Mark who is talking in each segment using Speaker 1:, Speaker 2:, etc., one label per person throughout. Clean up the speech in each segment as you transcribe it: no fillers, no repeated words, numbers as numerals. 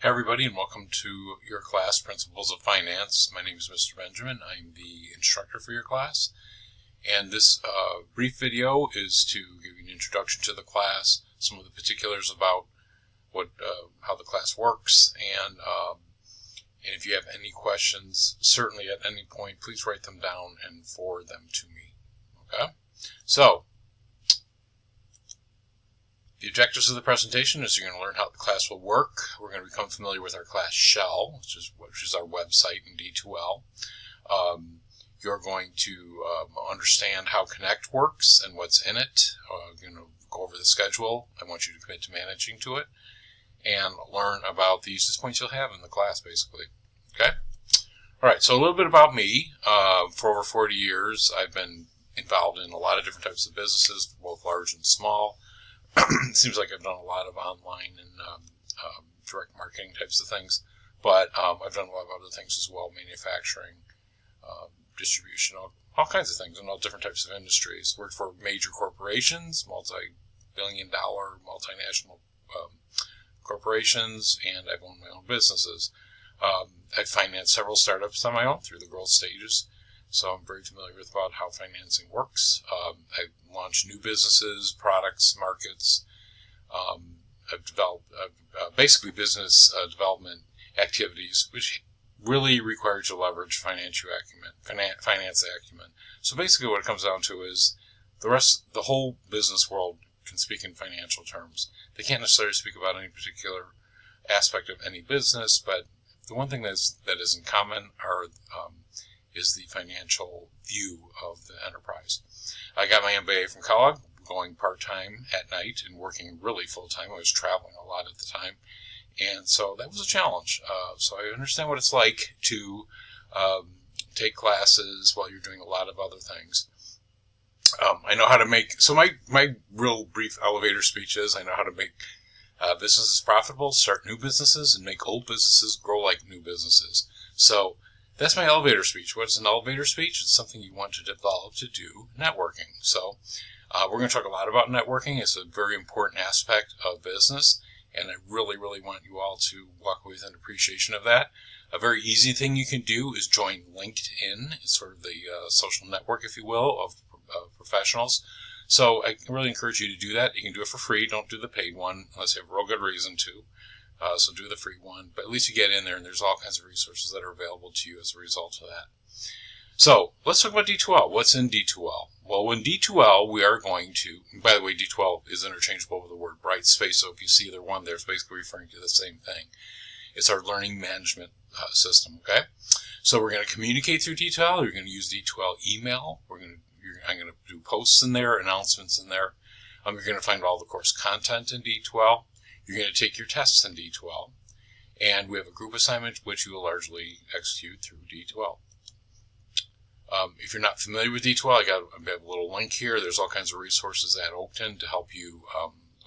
Speaker 1: Hey everybody, and welcome to your class, Principles of Finance. My name is Mr. Benjamin. I'm the instructor for your class. And this brief video is to give you an introduction to the class, some of the particulars about how the class works, and if you have any questions, certainly at any point, please write them down and forward them to me. Okay? So, the objectives of the presentation is you're going to learn how the class will work. We're going to become familiar with our class shell, which is our website in D2L. You're going to understand how Connect works and what's in it. You're going to go over the schedule. I want you to commit to managing to it and learn about the usage points you'll have in the class, basically. Okay? All right, so a little bit about me. For over 40 years, I've been involved in a lot of different types of businesses, both large and small. It seems like I've done a lot of online and direct marketing types of things, but I've done a lot of other things as well, manufacturing, distribution, all kinds of things in all different types of industries. Worked for major corporations, multi-billion-dollar, multinational corporations, and I've owned my own businesses. I've financed several startups on my own through the growth stages. So I'm very familiar with about how financing works. I launched new businesses, products, markets. I've developed basically business development activities, which really require you to leverage finance acumen. So basically what it comes down to is the whole business world can speak in financial terms. They can't necessarily speak about any particular aspect of any business, but the one thing that is in common is the financial view of the enterprise. I got my MBA from Kellogg, going part-time at night and working really full-time. I was traveling a lot at the time, and so that was a challenge. So I understand what it's like to take classes while you're doing a lot of other things. I know how to make, so my real brief elevator speech is, I know how to make businesses profitable, start new businesses, and make old businesses grow like new businesses. So that's my elevator speech. What's an elevator speech? It's something you want to develop to do networking. So we're going to talk a lot about networking. It's a very important aspect of business, and I really, really want you all to walk away with an appreciation of that. A very easy thing you can do is join LinkedIn. It's sort of the social network, if you will, of professionals. So I really encourage you to do that. You can do it for free. Don't do the paid one unless you have a real good reason to. So do the free one, but at least you get in there and there's all kinds of resources that are available to you as a result of that. So let's talk about D2L. What's in D2L? Well, in D2L, we are going to, by the way, D2L is interchangeable with the word Brightspace, so if you see either one there, it's basically referring to the same thing. It's our learning management system, okay? So we're going to communicate through D2L. You're going to use D2L email. I'm going to do posts in there, announcements in there. You're going to find all the course content in D2L. You're going to take your tests in D2L, and we have a group assignment which you will largely execute through D2L. If you're not familiar with D2L, I have a little link here. There's all kinds of resources at Oakton to help you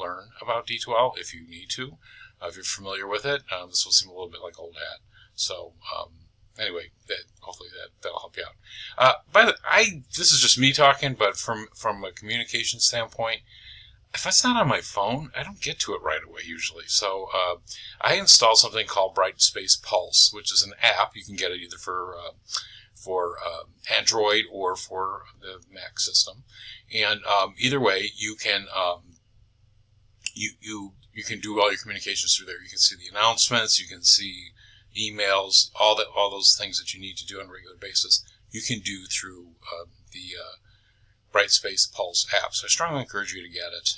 Speaker 1: learn about D2L if you need to. If you're familiar with it, this will seem a little bit like old hat. So anyway, hopefully that'll help you out. This is just me talking, but from a communication standpoint, if it's not on my phone, I don't get to it right away usually. So I installed something called Brightspace Pulse, which is an app. You can get it either for Android or for the Mac system. And either way, you can you can do all your communications through there. You can see the announcements, you can see emails, all those things that you need to do on a regular basis. You can do through the Brightspace Pulse app. So I strongly encourage you to get it.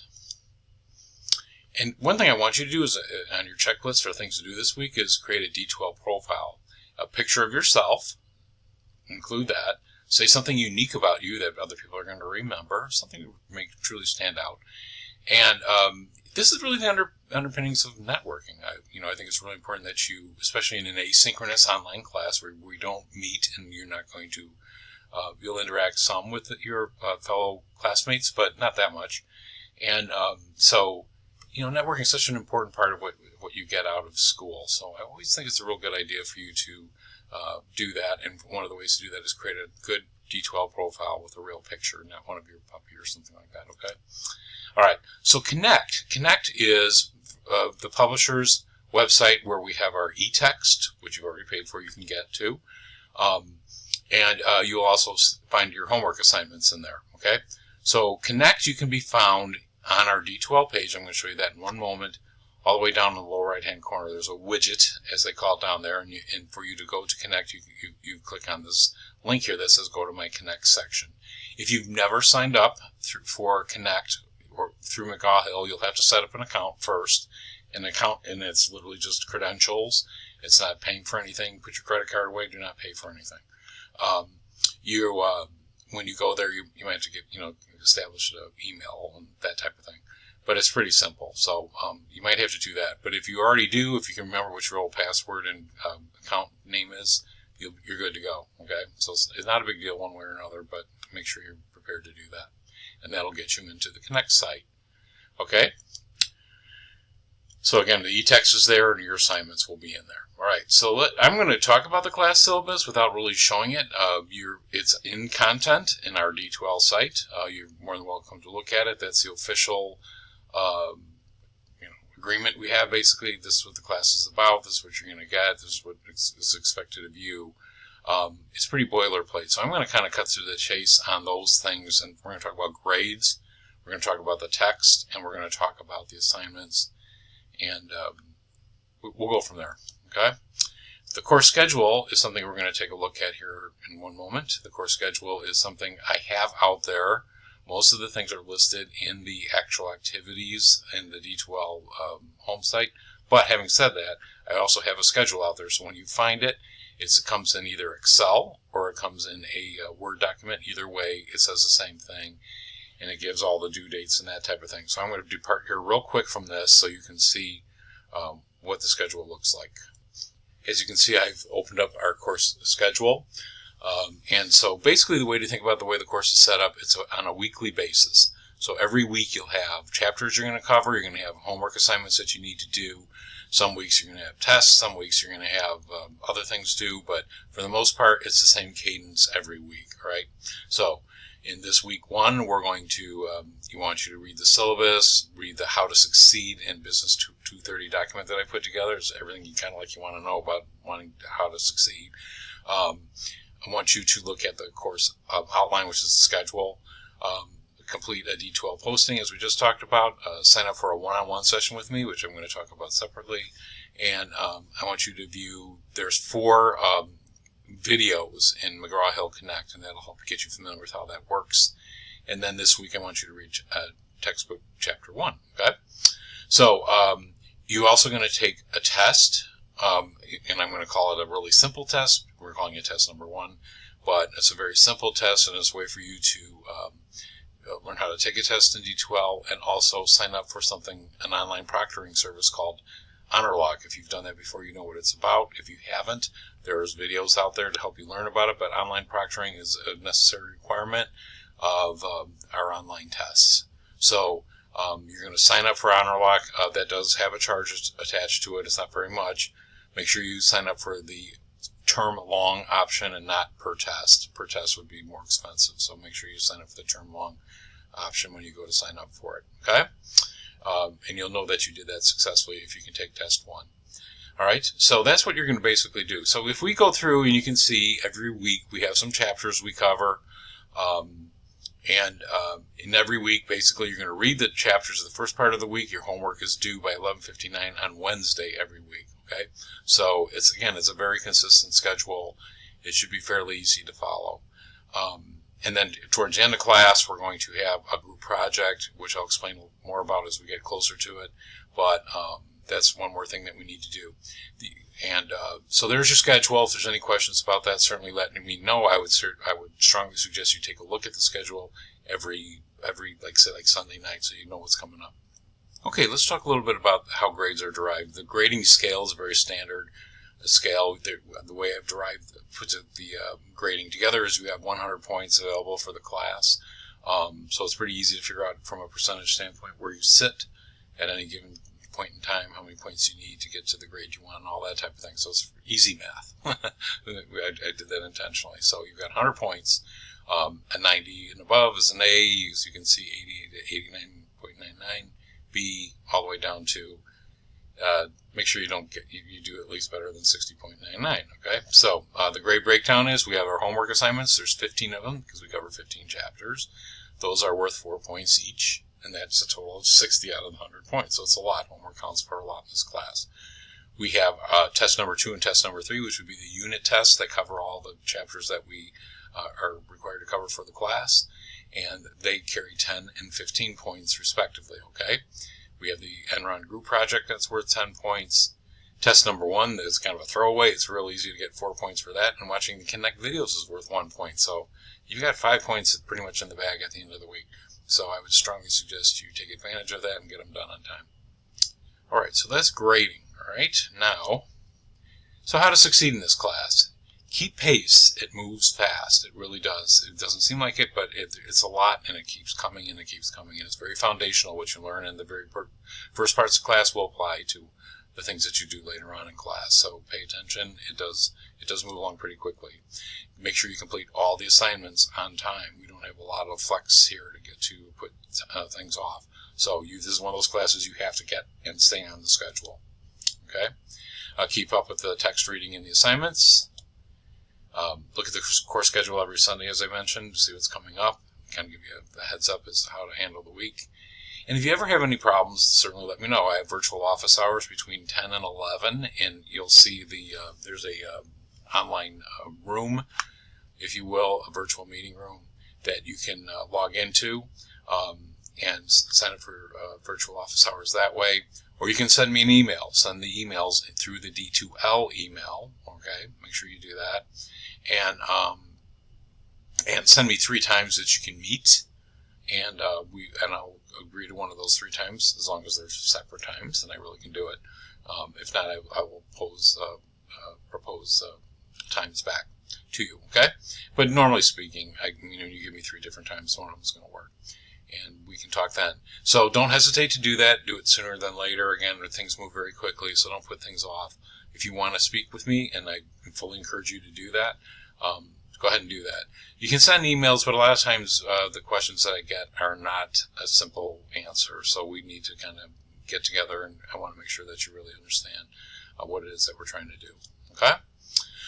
Speaker 1: And one thing I want you to do is on your checklist for things to do this week is create a D2L profile. A picture of yourself, include that. Say something unique about you that other people are going to remember, something to make you truly stand out. And this is really the underpinnings of networking. I think it's really important that you, especially in an asynchronous online class where we don't meet and you're not going to, you'll interact some with your fellow classmates, but not that much. And so, networking is such an important part of what you get out of school. So I always think it's a real good idea for you to do that. And one of the ways to do that is create a good D2L profile with a real picture, not one of your puppy or something like that, okay? All right, so Connect. Connect is the publisher's website where we have our e-text, which you've already paid for, you can get to. And you'll also find your homework assignments in there, okay? So Connect, you can be found on our D2L page. I'm going to show you that in one moment. All the way down in the lower right-hand corner, there's a widget, as they call it down there, and for you to go to Connect, you click on this link here that says Go to My Connect section. If you've never signed up for Connect or through McGraw-Hill, you'll have to set up an account first. An account, and it's literally just credentials. It's not paying for anything. Put your credit card away. Do not pay for anything. When you go there, you might have to get, establish an email and that type of thing. But it's pretty simple, so you might have to do that. But if you already do, if you can remember what your old password and account name is, you're good to go, okay? So it's not a big deal one way or another, but make sure you're prepared to do that. And that'll get you into the Connect site, okay? So again, the e-text is there, and your assignments will be in there. All right, so I'm going to talk about the class syllabus without really showing it. It's in content in our D2L site. You're more than welcome to look at it. That's the official agreement we have. Basically, this is what the class is about. This is what you're going to get. This is what is expected of you. It's pretty boilerplate. So I'm going to kind of cut through the chase on those things, and we're going to talk about grades. We're going to talk about the text, and we're going to talk about the assignments, and we'll go from there. Okay. The course schedule is something we're going to take a look at here in one moment. The course schedule is something I have out there. Most of the things are listed in the actual activities in the D2L home site. But having said that, I also have a schedule out there. So when you find it, it comes in either Excel or it comes in a Word document. Either way, it says the same thing. And it gives all the due dates and that type of thing. So I'm going to depart here real quick from this so you can see what the schedule looks like. As you can see, I've opened up our course schedule. And so basically the way to think about the way the course is set up, it's on a weekly basis. So every week you'll have chapters you're going to cover. You're going to have homework assignments that you need to do. Some weeks you're going to have tests. Some weeks you're going to have other things due. But for the most part, it's the same cadence every week, all right? So in this week 1, we're going to, you want you to read the syllabus, read the How to Succeed in Business 230 document that I put together. It's everything you kind of like you want to know about wanting how to succeed. I want you to look at the course outline, which is the schedule, complete a D2L posting, as we just talked about, sign up for a one-on-one session with me, which I'm going to talk about separately, and I want you to view, there's 4 videos in McGraw-Hill Connect, and that'll help get you familiar with how that works. And then this week I want you to read textbook chapter 1, okay? So you're also going to take a test, and I'm going to call it a really simple test. We're calling it test number 1, but it's a very simple test, and it's a way for you to learn how to take a test in D2L and also sign up for something, an online proctoring service called HonorLock. If you've done that before, you know what it's about. If you haven't, there's videos out there to help you learn about it, but online proctoring is a necessary requirement of our online tests. So you're going to sign up for HonorLock. That does have a charge attached to it. It's not very much. Make sure you sign up for the term long option and not per test. Per test would be more expensive, so make sure you sign up for the term long option when you go to sign up for it, okay? And you'll know that you did that successfully if you can take test 1. All right, so that's what you're going to basically do. So if we go through, and you can see every week we have some chapters we cover, and in every week, basically, you're going to read the chapters of the first part of the week. Your homework is due by 11:59 on Wednesday every week, okay? So it's a very consistent schedule. It should be fairly easy to follow. And then towards the end of class, we're going to have a group project, which I'll explain more about as we get closer to it. But that's one more thing that we need to do. So there's your schedule. If there's any questions about that, certainly let me know. I would strongly suggest you take a look at the schedule every like Sunday night, so you know what's coming up. Okay, let's talk a little bit about how grades are derived. The grading scale is very standard. The scale, the way I've put the grading together is you have 100 points available for the class. So it's pretty easy to figure out from a percentage standpoint where you sit at any given point in time, how many points you need to get to the grade you want, and all that type of thing. So it's easy math. I did that intentionally. So you've got 100 points. A 90 and above is an A, as you can see, 80 to 89.99. B, all the way down to make sure you don't you do at least better than 60.99. Okay, so the grade breakdown is we have our homework assignments. There's 15 of them because we cover 15 chapters. Those are worth 4 points each, and that's a total of 60 out of 100 points. So it's a lot. Homework counts for a lot in this class. We have test number 2 and test number 3, which would be the unit tests that cover all the chapters that we are required to cover for the class, and they carry 10 and 15 points respectively. Okay. We have the Enron group project that's worth 10 points. Test number 1 is kind of a throwaway. It's real easy to get 4 points for that. And watching the Connect videos is worth 1 point. So you've got 5 points pretty much in the bag at the end of the week. So I would strongly suggest you take advantage of that and get them done on time. All right, so that's grading. All right, now, so how to succeed in this class? Keep pace. It moves fast. It really does. It doesn't seem like it, but it's a lot, and it keeps coming and it keeps coming. And it's very foundational. What you learn in the very first parts of class will apply to the things that you do later on in class. So pay attention. It does move along pretty quickly. Make sure you complete all the assignments on time. We don't have a lot of flex here to get to put things off. So this is one of those classes you have to get and stay on the schedule. Okay. Keep up with the text reading and the assignments. Look at the course schedule every Sunday, as I mentioned, see what's coming up. Kind of give you a heads up as to how to handle the week. And if you ever have any problems, certainly let me know. I have virtual office hours between 10 and 11, and you'll see there's a online room, if you will, a virtual meeting room that you can log into and sign up for virtual office hours that way. Or you can send me an email. Send the emails through the D2L email. Okay, make sure you do that. And send me 3 times that you can meet, and I'll agree to one of those 3 times as long as they're separate times, and I really can do it. If not, I will propose times back to you. Okay, but normally speaking, you give me 3 different times, one of them is going to work, and we can talk then. So don't hesitate to do that. Do it sooner than later. Again, things move very quickly, so don't put things off. If you want to speak with me, and I fully encourage you to do that, go ahead and do that. You can send emails, but a lot of times the questions that I get are not a simple answer, so we need to kind of get together, and I want to make sure that you really understand what it is that we're trying to do. Okay?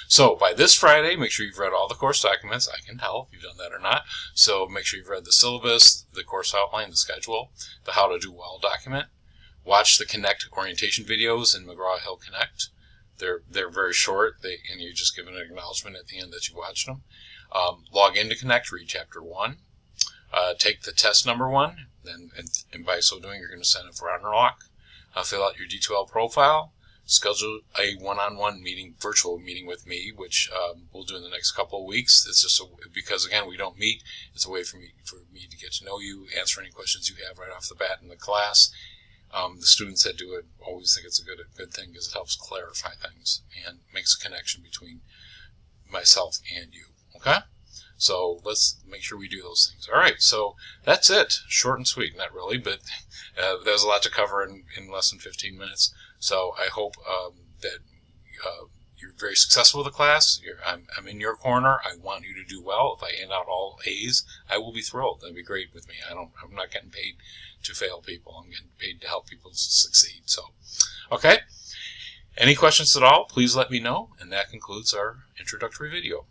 Speaker 1: So by this Friday, make sure you've read all the course documents. I can tell if you've done that or not. So make sure you've read the syllabus, the course outline, the schedule, the How to Do Well document. Watch the Connect orientation videos in McGraw-Hill Connect. They're very short, and you just give an acknowledgement at the end that you watched them. Log into Connect, read Chapter 1. Take the test number 1, and by so doing, you're going to sign up for Honor-Lock. Fill out your D2L profile. Schedule a one-on-one meeting, virtual meeting with me, which we'll do in the next couple of weeks. It's just because, again, we don't meet. It's a way for me to get to know you, answer any questions you have right off the bat in the class. The students that do it always think it's a good thing because it helps clarify things and makes a connection between myself and you. Okay? So let's make sure we do those things. All right, so that's it. Short and sweet, not really, but there's a lot to cover in less than 15 minutes. So I hope that you're very successful with the class. I'm in your corner. I want you to do well. If I hand out all A's, I will be thrilled. That'd be great with me. I'm not getting paid to fail people. I'm getting paid to help people succeed. So, okay. Any questions at all, please let me know. And that concludes our introductory video.